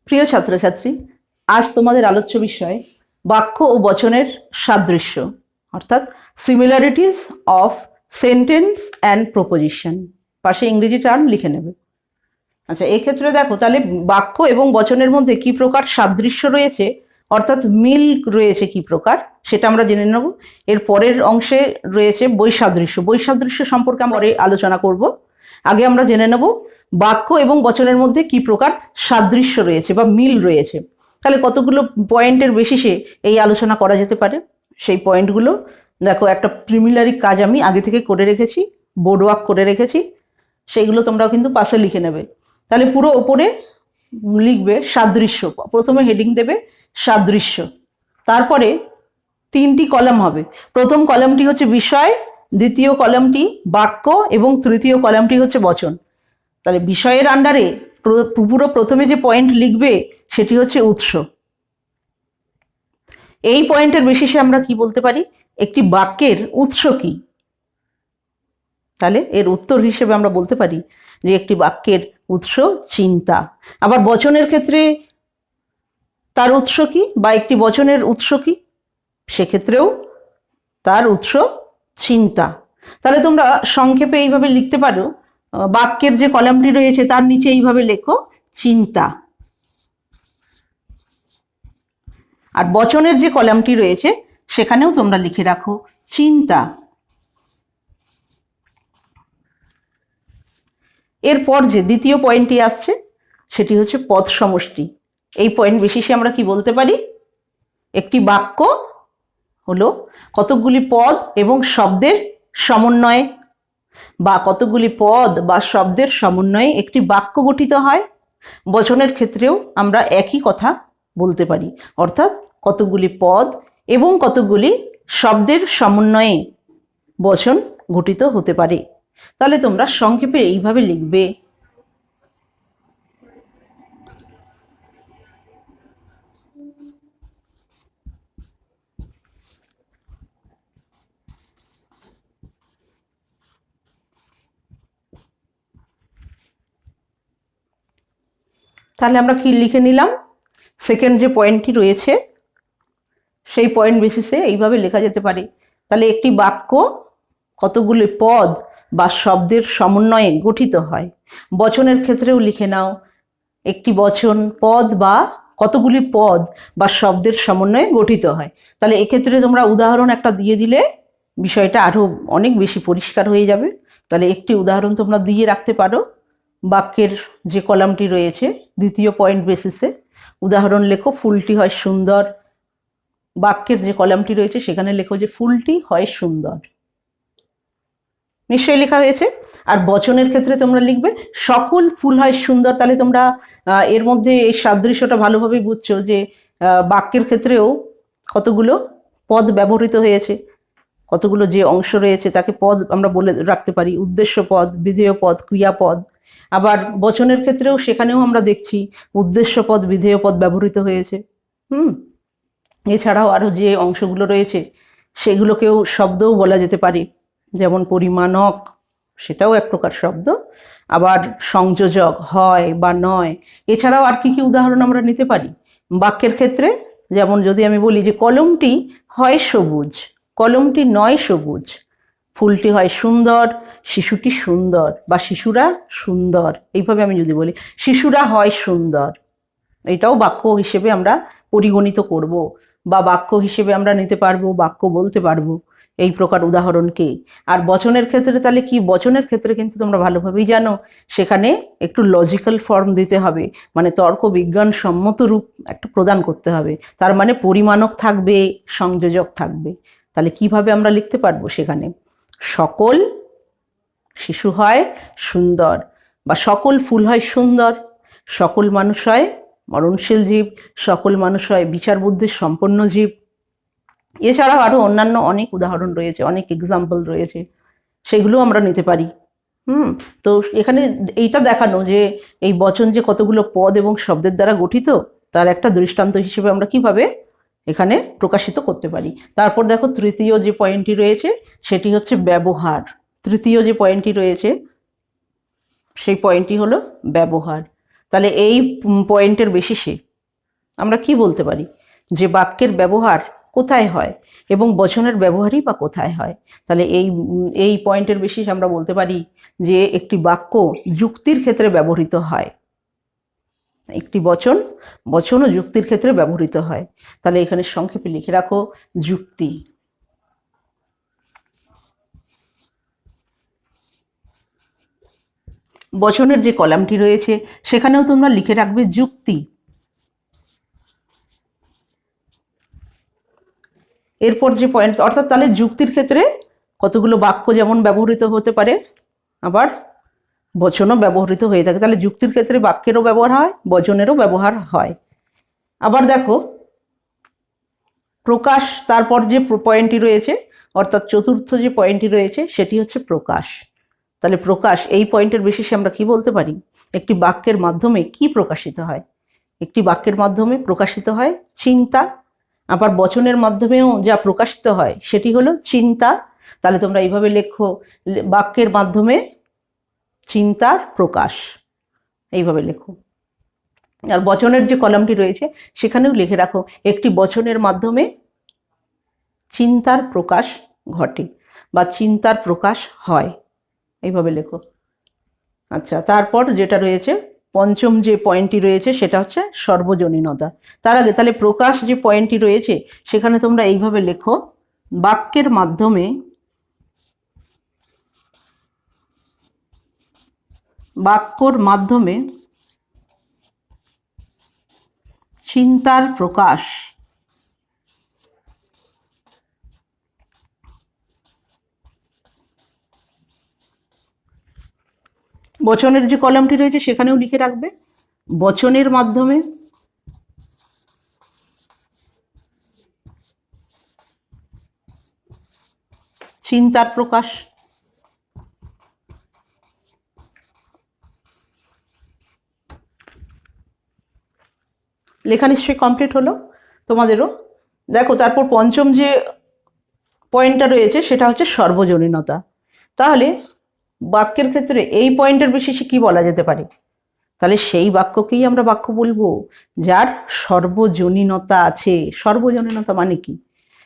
প্রিয় ছাত্রছাত্রী, আজ তোমাদের আলোচ্য বিষয় বাক্য ও বচনের সাদৃশ্য, অর্থাৎ similarities of sentence and proposition. পাশে ইংরেজি টার্ম লিখে নেবে। আচ্ছা, এক্ষেত্রে দেখো তাহলে বাক্য এবং বচনের মধ্যে কি প্রকার সাদৃশ্য রয়েছে, অর্থাৎ মিল রয়েছে কি প্রকার, সেটা আমরা জেনে নেব। এর পরের অংশে রয়েছে বৈসাদৃশ্য। বৈসাদৃশ্য সম্পর্কে আমরা পরে আলোচনা করব। আগে আমরা জেনে নেব বাক্য এবং বচনের মধ্যে কি প্রকার সাদৃশ্য রয়েছে বা মিল রয়েছে। তাহলে কতগুলো পয়েন্টের বেসিসে এই আলোচনা করা যেতে পারে। সেই পয়েন্টগুলো দেখো, একটা প্রিমিলারি কাজ আমি আগে থেকে করে রেখেছি, বোর্ড ওয়ার্ক করে রেখেছি, সেইগুলো তোমরাও কিন্তু পাশে লিখে নেবে। তাহলে পুরো ওপরে লিখবে সাদৃশ্য। প্রথমে হেডিং দেবে সাদৃশ্য, তারপরে তিনটি কলাম হবে। প্রথম কলামটি হচ্ছে বিষয়, দ্বিতীয় কলামটি বাক্য এবং তৃতীয় কলামটি হচ্ছে বচন। তাহলে বিষয়ের আন্ডারে পুরো প্রথমে যে পয়েন্ট লিখবে সেটি হচ্ছে উৎস। এই পয়েন্টের বেসিসে আমরা কি বলতে পারি, একটি বাক্যের উৎস কি। তাহলে এর উত্তর হিসেবে আমরা বলতে পারি যে একটি বাক্যের উৎস চিন্তা। আবার বচনের ক্ষেত্রে তার উৎস কি, বা একটি বচনের উৎস কি, সেক্ষেত্রেও তার উৎস চিন্তা। তাহলে তোমরা সংক্ষেপে এইভাবে লিখতে পারো, বাক্যের যে কলামটি রয়েছে তার নিচে এইভাবে লেখো চিন্তা, আর বচনের যে কলামটি রয়েছে সেখানেও তোমরা লিখে রাখো চিন্তা। এরপর যে দ্বিতীয় পয়েন্টটি আসছে সেটি হচ্ছে পদ সমষ্টি। এই পয়েন্ট বেসিসে আমরা কি বলতে পারি, একটি বাক্য হলো কতকগুলি পদ এবং শব্দের সমন্বয়ে, বা কতকগুলি পদ বা শব্দের সমন্বয়ে একটি বাক্য গঠিত হয়। বচনের ক্ষেত্রেও আমরা একই কথা বলতে পারি, অর্থাৎ কতকগুলি পদ এবং কতকগুলি শব্দের সমন্বয়ে বচন গঠিত হতে পারে। তাহলে তোমরা সংক্ষেপে এইভাবে লিখবে, তাহলে আমরা কি লিখে নিলাম, সেকেন্ড যে পয়েন্টটি রয়েছে সেই পয়েন্ট বেসিসে এইভাবে লেখা যেতে পারে। তাহলে একটি বাক্য কতগুলি পদ বা শব্দের সমন্বয়ে গঠিত হয়। বচনের ক্ষেত্রেও লিখে নাও, একটি বচন পদ বা কতগুলি পদ বা শব্দের সমন্বয়ে গঠিত হয়। তাহলে এক্ষেত্রে তোমরা উদাহরণ একটা দিয়ে দিলে বিষয়টা আরো অনেক বেশি পরিষ্কার হয়ে যাবে। তাহলে একটি উদাহরণ তোমরা দিয়ে রাখতে পারো। বাক্যের যে কলামটি রয়েছে দ্বিতীয় পয়েন্ট বেসিসে উদাহরণ লেখো, ফুলটি হয় সুন্দর। বাক্যের যে কলামটি রয়েছে সেখানে লেখো যে ফুলটি হয় সুন্দর। নিশ্চয়ই লেখা হয়েছে। আর বচনের ক্ষেত্রে তোমরা লিখবে সকল ফুল হয় সুন্দর। তাহলে তোমরা এর মধ্যে এই সাদৃশ্যটা ভালোভাবে বুঝছো যে বাক্যের ক্ষেত্রেও কতগুলো পদ ব্যবহৃত হয়েছে, কতগুলো যে অংশ রয়েছে তাকে পদ আমরা বলে রাখতে পারি, উদ্দেশ্য পদ, বিধেয় পদ, ক্রিয়াপদ। আবার বচনের ক্ষেত্রেও সেখানেও আমরা দেখছি উদ্দেশ্য পদ, বিধেয় পদ ব্যবহৃত হয়েছে। এছাড়াও আরো যে অংশগুলো রয়েছে সেগুলোকেও শব্দও বলা যেতে পারে, যেমন পরিমাণক, সেটাও এক প্রকার শব্দ। আবার সংযোজক, হয় বা নয়। এছাড়াও আর কি কি উদাহরণ আমরা নিতে পারি বাক্যের ক্ষেত্রে, যেমন যদি আমি বলি যে কলমটি হয় সবুজ, কলমটি নয় সবুজ, ফুলটি হয় সুন্দর, শিশুটি সুন্দর বা শিশুরা সুন্দর। এইভাবে আমি যদি বলি শিশুরা হয় সুন্দর, এটাও বাক্য হিসেবে আমরা পরিগণিত করব, বা বাক্য হিসেবে আমরা নিতে পারবো, বাক্য বলতে পারবো এই প্রকার উদাহরণকে। আর বচনের ক্ষেত্রে তাহলে কি, বচনের ক্ষেত্রে কিন্তু তোমরা ভালোভাবেই জানো সেখানে একটু লজিক্যাল ফর্ম দিতে হবে, মানে তর্ক বিজ্ঞান সম্মত রূপ একটা প্রদান করতে হবে। তার মানে পরিমাণক থাকবে, সংযোজক থাকবে। তাহলে কিভাবে আমরা লিখতে পারবো সেখানে, সকল শিশু হয় সুন্দর, বা সকল ফুল হয় সুন্দর, সকল মানুষ হয় মরণশীল জীব, সকল মানুষ হয় বিচার বুদ্ধি সম্পন্ন জীব। এছাড়াও আরো অন্যান্য অনেক উদাহরণ রয়েছে, অনেক এক্সাম্পল রয়েছে, সেগুলো আমরা নিতে পারি। তো এখানে এইটা দেখানো যে এই বচন যে কতগুলো পদ এবং শব্দের দ্বারা গঠিত তার একটা দৃষ্টান্ত হিসেবে আমরা কিভাবে এখানে প্রকাশিত করতে পারি। তারপর দেখো তৃতীয় যে পয়েন্টটি রয়েছে সেটি হচ্ছে ব্যবহার। তৃতীয় যে পয়েন্টটি রয়েছে সেই পয়েন্টটি হলো ব্যবহার। তাহলে এই পয়েন্টের বেসিসে আমরা কি বলতে পারি যে বাক্যের ব্যবহার কোথায় হয় এবং বচনের ব্যবহারই বা কোথায় হয়। তাহলে এই পয়েন্টের বেসিসে আমরা বলতে পারি যে একটি বাক্য যুক্তির ক্ষেত্রে ব্যবহৃত হয়, একটি বচনও যুক্তির ক্ষেত্রে ব্যবহৃত হয়। তাহলে এখানে সংক্ষেপে লিখে রাখো যুক্তি। বচনের যে কলামটি রয়েছে সেখানেও তোমরা লিখে রাখবে যুক্তি। এরপর যে পয়েন্ট, অর্থাৎ তাহলে যুক্তির ক্ষেত্রে কতগুলো বাক্য যেমন ব্যবহৃত হতে পারে, আবার বচনও ব্যবহৃত হয়ে থাকে। তাহলে যুক্তির ক্ষেত্রে বাক্যেরও ব্যবহার হয়, বচনেরও ব্যবহার হয়। আবার দেখো প্রকাশ, তারপর যে পয়েন্টটি রয়েছে অর্থাৎ চতুর্থ যে পয়েন্টটি রয়েছে সেটি হচ্ছে প্রকাশ। তাহলে প্রকাশ, এই পয়েন্টের বেসিসে আমরা কি বলতে পারি, একটি বাক্যের মাধ্যমে কি প্রকাশিত হয়। একটি বাক্যের মাধ্যমে প্রকাশিত হয় চিন্তা, আবার বচনের মাধ্যমেও যা প্রকাশিত হয় সেটি হলো চিন্তা। তাহলে তোমরা এইভাবে লেখো, বাক্যের মাধ্যমে চিন্তার প্রকাশ, এইভাবে লেখো। আর বচনের যে কলামটি রয়েছে সেখানেও লিখে রাখো একটি বচনের মাধ্যমে চিন্তার প্রকাশ ঘটে বা চিন্তার প্রকাশ হয়, এইভাবে লেখো। আচ্ছা, তারপর যেটা রয়েছে পঞ্চম যে পয়েন্টটি রয়েছে সেটা হচ্ছে সর্বজনীনতা। তার আগে তাহলে প্রকাশ যে পয়েন্টটি রয়েছে সেখানে তোমরা এইভাবে লেখো, বাক্যের মাধ্যমে চিন্তার প্রকাশ। বচনের যে কলামটি রয়েছে সেখানেও লিখে রাখবে বচনের মাধ্যমে চিন্তার প্রকাশ। লেখা নিশ্চয়ই কমপ্লিট হলো তোমাদেরও। দেখো তারপর পঞ্চম যে পয়েন্টটা রয়েছে সেটা হচ্ছে সর্বজনীনতা। তাহলে বাক্যের ক্ষেত্রে এই পয়েন্টের বেশি কি বলা যেতে পারে, তাহলে সেই বাক্যকেই আমরা বাক্য বলবো যার সর্বজনীনতা আছে। সর্বজনীনতা মানে কি?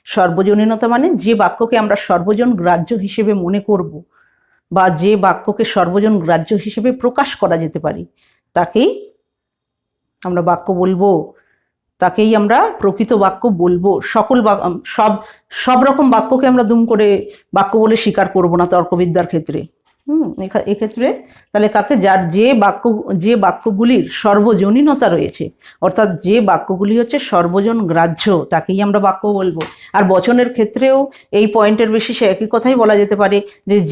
সর্বজনীনতা মানে যে বাক্যকে আমরা সর্বজন গ্রাহ্য হিসেবে মনে করব বা যে বাক্যকে সর্বজন গ্রাহ্য হিসেবে প্রকাশ করা যেতে পারে তাকেই আমরা বাক্য বলবো, তাকেই আমরা প্রকৃত বাক্য বলবো। সব রকম বাক্যকে আমরা দুম করে বাক্য বলে স্বীকার করব না তর্কবিদ্যার ক্ষেত্রে। এক্ষেত্রে তাহলে কাকে, যার যে বাক্যগুলির সর্বজনীনতা রয়েছে, অর্থাৎ যে বাক্যগুলি হচ্ছে সর্বজন গ্রাহ্য, তাকেই আমরা বাক্য বলবো। আর বচনের ক্ষেত্রেও এই পয়েন্টের বেসিসে একই কথাই বলা যেতে পারে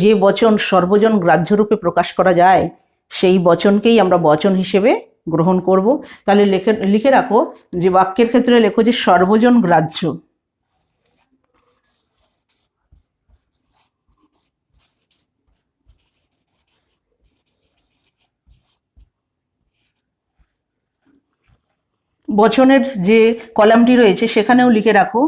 যে বচন সর্বজন গ্রাহ্য রূপে প্রকাশ করা যায় সেই বচনকেই আমরা বচন হিসেবে গ্রহণ করব। তাহলে লিখে রাখো যে বাক্যের ক্ষেত্রে লেখো যে সর্বজন গ্রাহ্য। বচনের যে কলামটি রয়েছে সেখানেও লিখে রাখো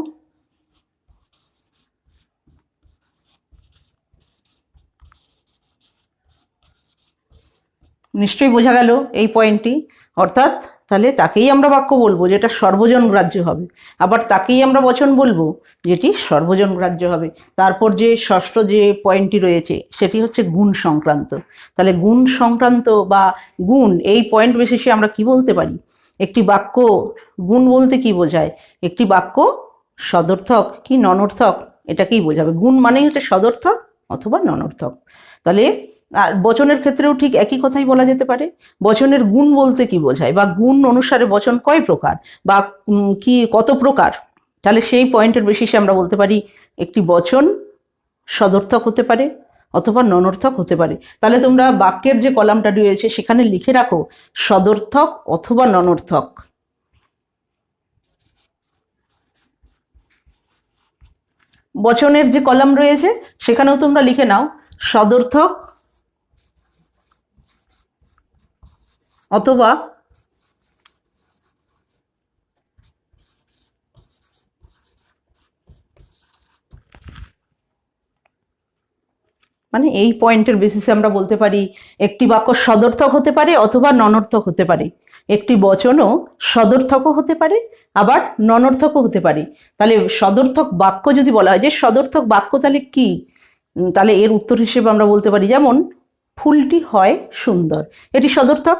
নিশ্চয়ই বোঝা গেল এই পয়েন্টটি। অর্থাৎ তাহলে তাকেই আমরা বাক্য বলবো যেটা সর্বজন গ্রাহ্য হবে, আবার তাকেই আমরা বচন বলবো যেটি সর্বজন গ্রাহ্য হবে। তারপর যে ষষ্ঠ যে পয়েন্টটি রয়েছে সেটি হচ্ছে গুণ সংক্রান্ত। তাহলে গুণ সংক্রান্ত বা গুণ, এই পয়েন্ট বেসিসে আমরা কি বলতে পারি, একটি বাক্য গুণ বলতে কি বোঝায়, একটি বাক্য সদর্থক কি ননর্থক এটাকেই বোঝাবে। গুণ মানেই হচ্ছে সদর্থক অথবা ননর্থক। তাহলে আর বচনের ক্ষেত্রেও ঠিক একই কথাই বলা যেতে পারে, বচনের গুণ বলতে কি বোঝায় বা গুণ অনুসারে বচন কয় প্রকার বা কি কত প্রকার। তাহলে সেই পয়েন্টের বেসিসে আমরা বলতে পারি একটি বচন সদর্থক হতে পারে অথবা ননর্থক হতে পারে। তাহলে তোমরা বাক্যের যে কলামটা রয়েছে সেখানে লিখে রাখো সদর্থক অথবা ননর্থক। বচনের যে কলাম রয়েছে সেখানেও তোমরা লিখে নাও সদর্থক অথবা মানে এই পয়েন্টের বেসিসে আমরা বলতে পারি একটি বাক্য সদর্থক হতে পারে অথবা ননর্থক হতে পারে, একটি বচনও সদর্থকও হতে পারে আবার ননর্থকও হতে পারে। তাহলে সদর্থক বাক্য যদি বলা হয় যে সদর্থক বাক্য তাহলে কি, তাহলে এর উত্তর হিসেবে আমরা বলতে পারি যেমন ফুলটি হয় সুন্দর, এটি সদর্থক।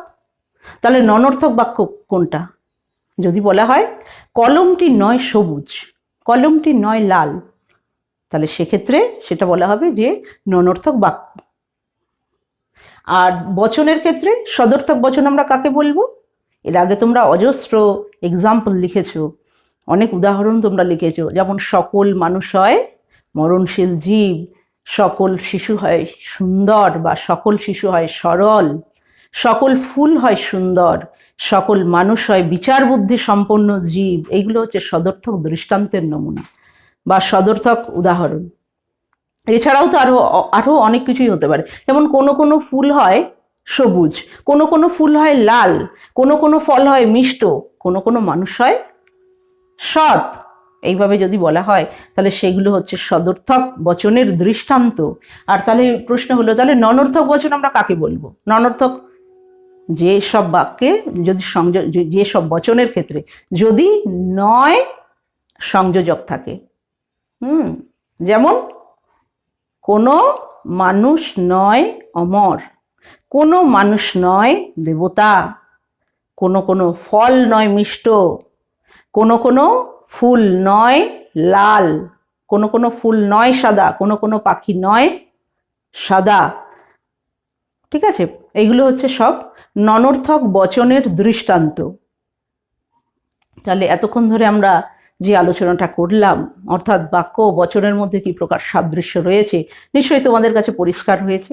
তাহলে ননর্থক বাক্য কোনটা? যদি বলা হয় কলমটি নয় সবুজ, কলমটি নয় লাল, তাহলে সেক্ষেত্রে সেটা বলা হবে যে ননর্থক বাক্য। আর বচনের ক্ষেত্রে সদর্থক বচন আমরা কাকে বলবো? এর আগে তোমরা অজস্র এক্সাম্পল লিখেছো, অনেক উদাহরণ তোমরা লিখেছো, যেমন সকল মানুষ হয় মরণশীল জীব, সকল শিশু হয় সুন্দর বা সকল শিশু হয় সরল, সকল ফুল হয় সুন্দর, সকল মানুষ হয় বিচার বুদ্ধি সম্পন্ন জীব। এইগুলো হচ্ছে সদর্থক দৃষ্টান্তের নমুনা বা সদর্থক উদাহরণ। এছাড়াও তো আরো অনেক কিছুই হতে পারে, যেমন কোনো কোনো ফুল হয় সবুজ, কোনো কোনো ফুল হয় লাল, কোনো কোনো ফল হয় মিষ্ট, কোনো কোনো মানুষ হয় সৎ। এইভাবে যদি বলা হয় তাহলে সেগুলো হচ্ছে সদর্থক বচনের দৃষ্টান্ত। আর তাহলে প্রশ্ন হলো তাহলে ননর্থক বচন আমরা কাকে বলবো? ননর্থক যে সব বাক্যে যদি যে সব বচনের ক্ষেত্রে যদি নয় সংযোজক থাকে, যেমন কোনো মানুষ নয় অমর, কোনো মানুষ নয় দেবতা, কোনো কোনো ফল নয় মিষ্ট, কোনো কোনো ফুল নয় লাল, কোনো কোনো ফুল নয় সাদা, কোনো কোনো পাখি নয় সাদা। ঠিক আছে, এইগুলো হচ্ছে সব ননর্থক বচনের দৃষ্টান্ত। তাহলে এতক্ষণ ধরে আমরা যে আলোচনাটা করলাম, অর্থাৎ বাক্য ও বচনের মধ্যে কি প্রকার সাদৃশ্য রয়েছে, নিশ্চয়ই তোমাদের কাছে পরিষ্কার হয়েছে।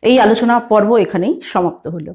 এই আলোচনা পর্ব এখানেই সমাপ্ত হলো।